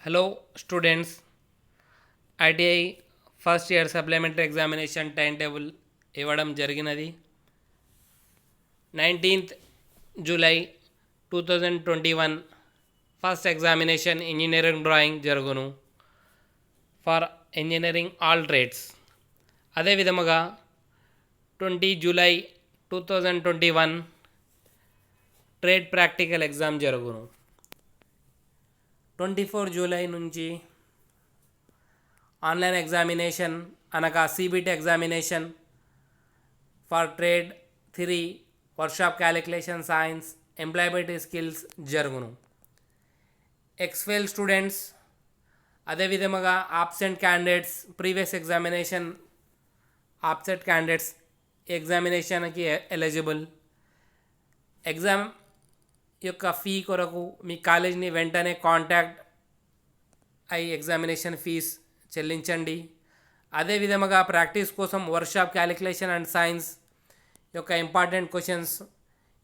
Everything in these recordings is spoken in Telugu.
Hello students, ITI first year supplementary examination time table ఇవ్వడం జరిగినది. 19th July 2021 first examination engineering drawing జరుగును ఫర్ ఇంజనీరింగ్ ఆల్ ట్రేడ్స్. అదేవిధముగా 20 July 2021 ట్రేడ్ ప్రాక్టికల్ ఎగ్జామ్ జరుగును. 24 July నుంచి ఆన్లైన్ ఎగ్జామినేషన్ అనగా CBT examination for trade 3 workshop calculation science employability skills జరుగును. ఎక్స్ఫెయిల్ స్టూడెంట్స్ అదేవిధముగా absent candidates previous examination absent candidates ఎగ్జామినేషన్కి ఎలిజిబుల్. ఎగ్జామ్ యొక్క ఫీ కొరకు మీ కాలేజీని వెంటనే కాంటాక్ట్ అయి ఎగ్జామినేషన్ ఫీజ్ చెల్లించండి. అదేవిధముగా ప్రాక్టీస్ కోసం వర్క్షాప్ క్యాలిక్యులేషన్ అండ్ సైన్స్ యొక్క ఇంపార్టెంట్ క్వశ్చన్స్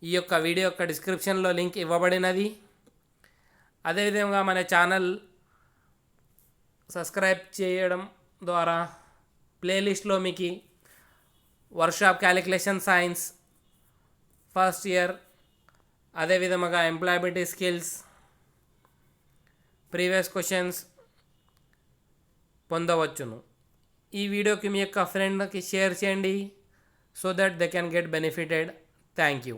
ఈ యొక్క వీడియో యొక్క డిస్క్రిప్షన్లో లింక్ ఇవ్వబడినది. అదేవిధంగా మన ఛానల్ సబ్స్క్రైబ్ చేయడం ద్వారా ప్లేలిస్ట్లో మీకు workshop calculation science first year అదేవిధముగా ఎంప్లాయబిలిటీ స్కిల్స్ ప్రీవియస్ క్వశ్చన్స్ పొందవచ్చును. ఈ వీడియోకి మీ యొక్క ఫ్రెండ్కి షేర్ చేయండి so that they can get benefited. Thank you.